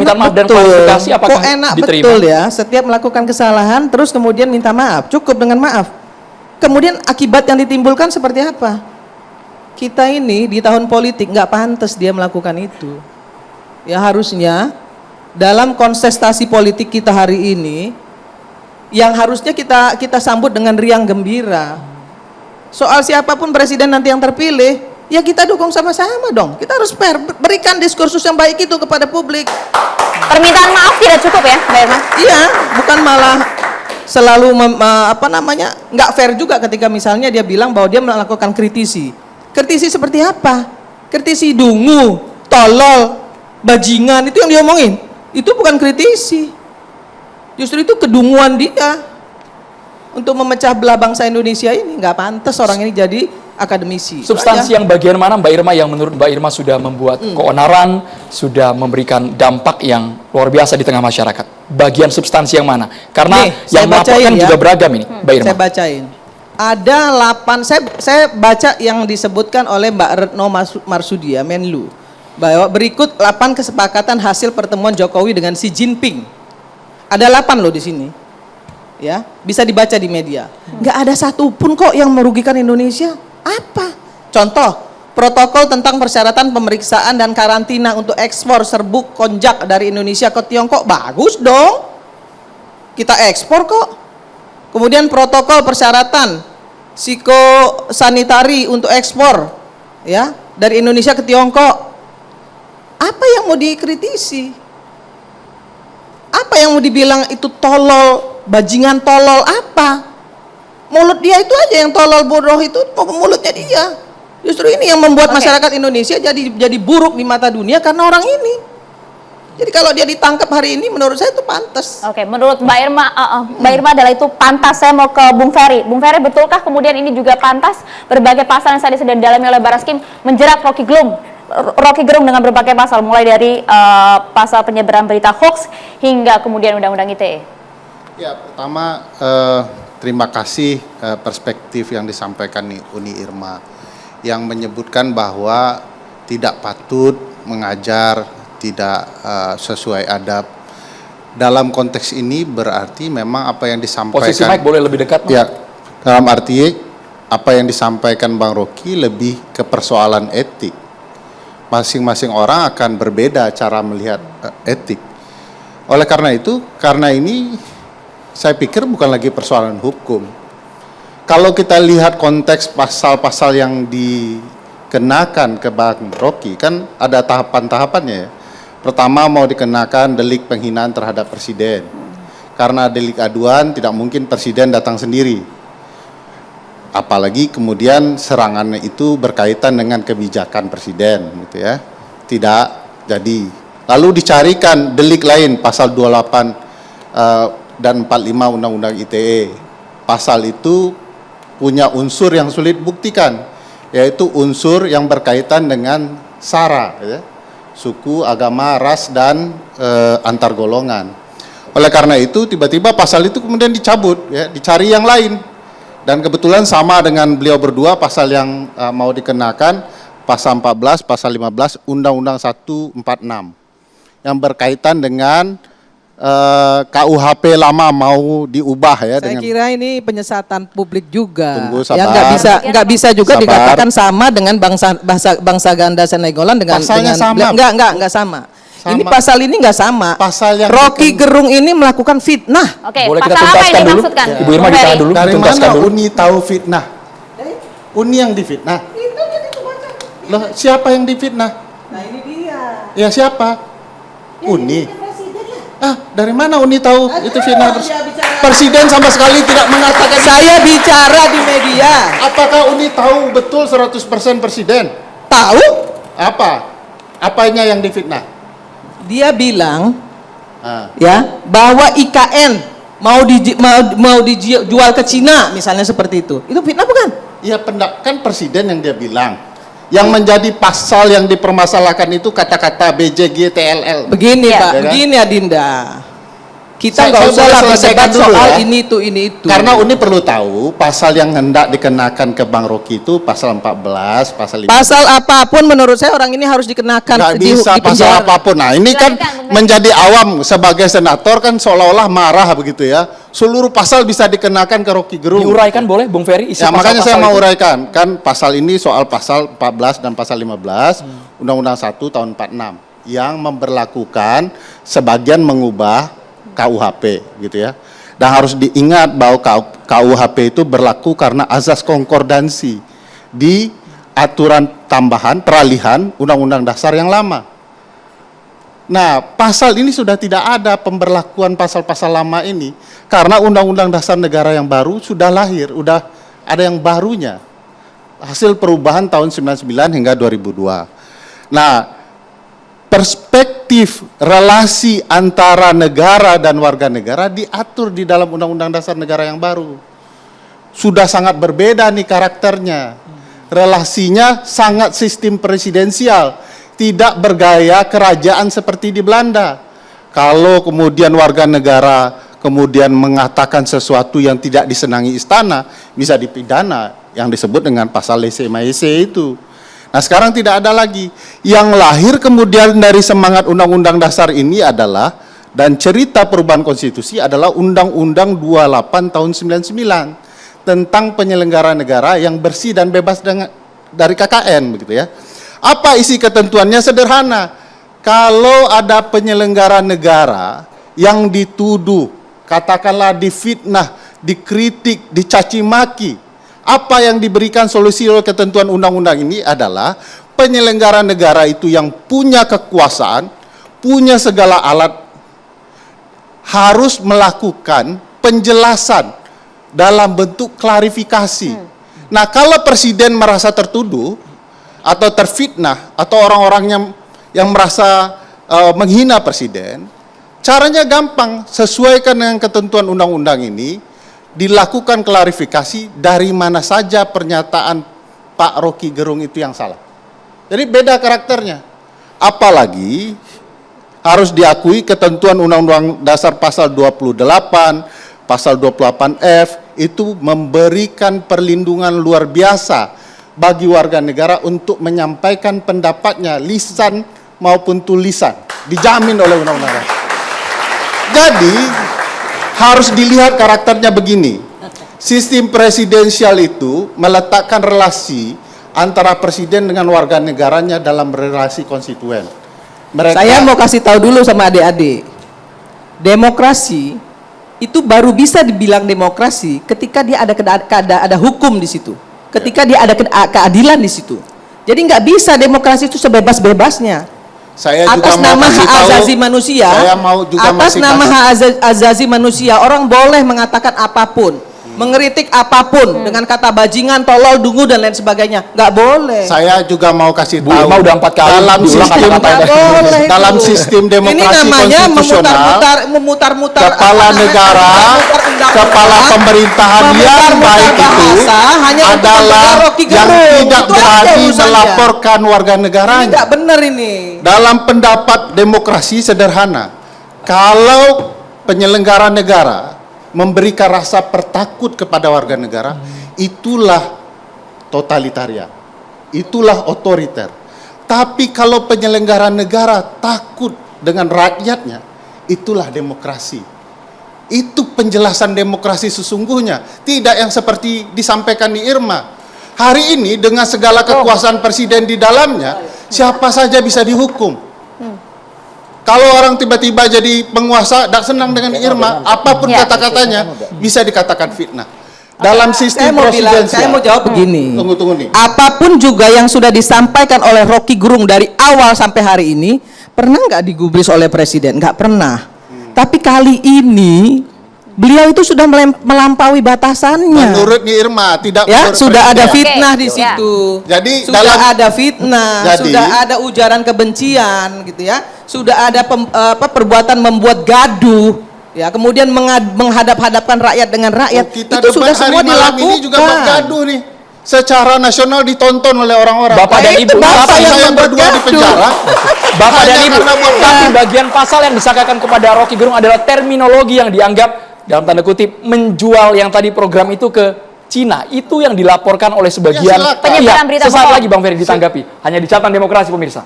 permintaan maaf dan klarifikasi apakah kok enak diterima? betul ya, setiap melakukan kesalahan terus kemudian minta maaf, cukup dengan maaf. Kemudian akibat yang ditimbulkan seperti apa? Kita ini di tahun politik nggak pantas dia melakukan itu. Ya harusnya dalam kontestasi politik kita hari ini, yang harusnya kita sambut dengan riang gembira. Soal siapapun presiden nanti yang terpilih, ya kita dukung sama-sama dong. Kita harus fair, berikan diskursus yang baik itu kepada publik. Permintaan maaf tidak cukup ya, Mbak Irma? Iya, bukan malah selalu nggak fair juga ketika misalnya dia bilang bahwa dia melakukan kritisi. Kritisi seperti apa? Kritisi dungu, tolol, bajingan, itu yang diomongin. Itu bukan kritisi. Justru itu kedunguan dia untuk memecah belah bangsa Indonesia ini. Nggak pantas orang ini jadi akademisi. Substansi yang bagian mana Mbak Irma yang menurut Mbak Irma sudah membuat keonaran, sudah memberikan dampak yang luar biasa di tengah masyarakat? Bagian substansi yang mana? Karena nih, yang melaporkan ya, juga beragam ini, Mbak Irma. Saya bacain. Ada 8, saya baca yang disebutkan oleh Mbak Retno Marsudi ya, Menlu. Bahwa berikut 8 kesepakatan hasil pertemuan Jokowi dengan Xi Jinping. Ada 8 loh di sini. Ya, bisa dibaca di media. Nggak ada satupun kok yang merugikan Indonesia. Apa? Contoh, protokol tentang persyaratan pemeriksaan dan karantina untuk ekspor serbuk konjak dari Indonesia ke Tiongkok. Bagus dong. Kita ekspor kok. Kemudian protokol persyaratan psikosanitari untuk ekspor ya dari Indonesia ke Tiongkok. Apa yang mau dikritisi? Apa yang mau dibilang itu tolol, bajingan tolol apa? Mulut dia itu aja yang tolol, bodoh itu mulutnya dia. Justru ini yang membuat masyarakat Indonesia jadi buruk di mata dunia karena orang ini. Jadi kalau dia ditangkap hari ini menurut saya itu pantas. Oke, menurut Mbak Irma, Mbak Irma adalah itu pantas. Saya mau ke Bung Ferry. Bung Ferry, betulkah kemudian ini juga pantas berbagai pasal yang tadi sudah didalami oleh Barreskrim menjerat Rocky Gerung dengan berbagai pasal, mulai dari pasal penyebaran berita hoax hingga kemudian undang-undang ITE? Ya, pertama terima kasih perspektif yang disampaikan Uni Irma yang menyebutkan bahwa tidak patut mengajar tidak sesuai adab. Dalam konteks ini berarti memang apa yang disampaikan. Posisi Mike boleh lebih dekat? Ya, dalam arti apa yang disampaikan Bang Rocky lebih ke persoalan etik. Masing-masing orang akan berbeda cara melihat etik. Oleh karena itu, karena ini saya pikir bukan lagi persoalan hukum. Kalau kita lihat konteks pasal-pasal yang dikenakan ke Bang Rocky, kan ada tahapan-tahapannya ya. Pertama mau dikenakan delik penghinaan terhadap presiden. Karena delik aduan tidak mungkin presiden datang sendiri. Apalagi kemudian serangannya itu berkaitan dengan kebijakan presiden gitu ya. Tidak jadi. Lalu dicarikan delik lain pasal 28 dan 45 Undang-Undang ITE. Pasal itu punya unsur yang sulit buktikan, yaitu unsur yang berkaitan dengan SARA ya. Suku, agama, ras, dan antar golongan. Oleh karena itu, tiba-tiba pasal itu kemudian dicabut, ya, dicari yang lain. Dan kebetulan sama dengan beliau berdua, pasal yang mau dikenakan, pasal 14, pasal 15, Undang-Undang 146. Yang berkaitan dengan KUHP lama mau diubah ya. Saya dengan kira ini penyesatan publik juga. Tunggu, ya nggak bisa juga dikatakan sama dengan bangsa ganda Senegolan dengan pasalnya sama. Enggak sama. Ini pasal ini nggak sama. Pasal yang Rocky Gerung ini melakukan fitnah. Oke, boleh kita pasal apa tuntaskan yang dulu? dimaksudkan? Ibu Irma ditahan dulu. Dari Tuntaskan mana dulu. Uni tahu fitnah? Uni yang difitnah. Loh, siapa yang difitnah? Nah ini dia. Ya siapa? Uni. Dari mana Uni tahu itu fitnah? Presiden sama sekali tidak mengatakan. Saya bicara di media. Apakah Uni tahu betul 100% presiden? Tahu? Apa? Apanya yang difitnah? Dia bilang ya bahwa IKN mau dijual ke Cina misalnya seperti itu. Itu fitnah bukan? Ya kan presiden yang dia bilang. Yang menjadi pasal yang dipermasalahkan itu kata-kata BJG TLL. Begini ya, Pak, kan? begini Adinda. Kita Saya nggak usah boleh lah selesaikan berdebat dulu soal ya. ini itu. Karena Uni perlu tahu pasal yang hendak dikenakan ke Bang Rocky itu pasal 14, pasal 15. Pasal apapun menurut saya orang ini harus dikenakan Nggak bisa di pasal penjara. apapun. Nah ini kan Silakan, Bung Ferry. menjadi awam sebagai senator kan seolah-olah marah begitu ya. Seluruh pasal bisa dikenakan ke Rocky Gerung. Diuraikan boleh, Bung Ferry, isi Ya makanya pasal-pasal saya mau itu? uraikan. Kan pasal ini soal pasal 14 dan pasal 15 Undang-Undang 1 tahun 46 yang memberlakukan sebagian mengubah KUHP gitu ya. Dan harus diingat bahwa KUHP itu berlaku karena azas konkordansi di aturan tambahan peralihan Undang-Undang Dasar yang lama. Nah, pasal ini sudah tidak ada pemberlakuan pasal-pasal lama ini karena Undang-Undang Dasar Negara yang baru sudah lahir, sudah ada yang barunya. Hasil perubahan tahun 99 hingga 2002. Nah, perspektif relasi antara negara dan warga negara diatur di dalam Undang-Undang Dasar Negara yang baru. Sudah sangat berbeda nih karakternya. Relasinya sangat sistem presidensial, tidak bergaya kerajaan seperti di Belanda. Kalau kemudian warga negara kemudian mengatakan sesuatu yang tidak disenangi istana, bisa dipidana yang disebut dengan pasal lese-maese itu. Nah sekarang tidak ada lagi. Yang lahir kemudian dari semangat Undang-Undang Dasar ini adalah, dan cerita perubahan konstitusi adalah Undang-Undang 28 tahun 99 tentang penyelenggara negara yang bersih dan bebas dari KKN begitu ya. Apa isi ketentuannya? Sederhana. Kalau ada penyelenggara negara yang dituduh, katakanlah difitnah, dikritik, dicaci maki, apa yang diberikan solusi oleh ketentuan undang-undang ini adalah penyelenggara negara itu yang punya kekuasaan, punya segala alat, harus melakukan penjelasan dalam bentuk klarifikasi. Nah, kalau presiden merasa tertuduh atau terfitnah atau orang-orang yang merasa menghina presiden, caranya gampang, sesuaikan dengan ketentuan undang-undang ini, dilakukan klarifikasi dari mana saja pernyataan Pak Rocky Gerung itu yang salah. Jadi beda karakternya. Apalagi harus diakui ketentuan Undang-Undang Dasar pasal 28, pasal 28F itu memberikan perlindungan luar biasa bagi warga negara untuk menyampaikan pendapatnya lisan maupun tulisan. Dijamin oleh Undang-Undang Dasar. Jadi harus dilihat karakternya begini. Sistem presidensial itu meletakkan relasi antara presiden dengan warga negaranya dalam relasi konstituen. Saya mau kasih tahu dulu sama adik-adik. Demokrasi itu baru bisa dibilang demokrasi ketika dia ada hukum di situ. Ketika dia ada keadilan di situ. Jadi nggak bisa demokrasi itu sebebas-bebasnya. Saya juga Atas mau nama kasih hak tahu, azazi manusia, saya mau juga atas masih nama kasih- hak azazi manusia, orang boleh mengatakan apapun, mengeritik apapun dengan kata bajingan, tolol, dungu dan lain sebagainya. Nggak boleh. Saya juga mau kasih Bu tahu Irma udah 4 kali dalam diulang sistem kata-kata Nggak boleh itu. dalam sistem Ini demokrasi namanya konstitusional, memutar-mutar kepala apa namanya, negara, memutar undang-undang, kepala pemerintahan yang memutar-mutar baik itu bahasa hanya untuk adalah membela Rocky yang Gerung. tidak Itu aja berani urusannya. melaporkan warga Ini negaranya. nggak benar ini. Dalam pendapat demokrasi sederhana, kalau penyelenggara negara memberikan rasa pertakut kepada warga negara, itulah totalitarian, itulah otoriter. Tapi kalau penyelenggara negara takut dengan rakyatnya, itulah demokrasi. Itu penjelasan demokrasi sesungguhnya, tidak yang seperti disampaikan di Irma. Hari ini dengan segala kekuasaan presiden di dalamnya, siapa saja bisa dihukum. Kalau orang tiba-tiba jadi penguasa, tidak senang dengan Irma, apapun Ya. kata-katanya bisa dikatakan fitnah. Dalam Saya sistem mau bilang, presidensial. saya mau jawab begini. Tunggu nih. Apapun juga yang sudah disampaikan oleh Rocky Gerung dari awal sampai hari ini, pernah nggak digubris oleh presiden? Nggak pernah. Tapi kali ini beliau itu sudah melampaui batasannya. Menurut Nyi Irma tidak Ya, menurut sudah ada presiden. fitnah Oke, di ya. situ. Jadi sudah dalam- ada fitnah, Jadi- sudah ada ujaran kebencian gitu ya. Sudah ada perbuatan membuat gaduh ya, kemudian menghadap-hadapkan rakyat dengan rakyat. Oh, kita itu debat sudah hari semua malam dilakukan. ini juga bergaduh nih. secara nasional ditonton oleh orang-orang. Bapak dan Ibu, Bapak yang saya membuat berdua di gaduh. penjara. Bapak dan hanya Ibu, karena buat tapi bagian pasal yang disangkakan kepada Rocky Gerung adalah terminologi yang dianggap dalam tanda kutip menjual yang tadi program itu ke Cina. Itu yang dilaporkan oleh sebagian silakan. Penyebaran berita Sesaat bohong. lagi Bang Ferry ditanggapi. Hanya di Catatan Demokrasi pemirsa.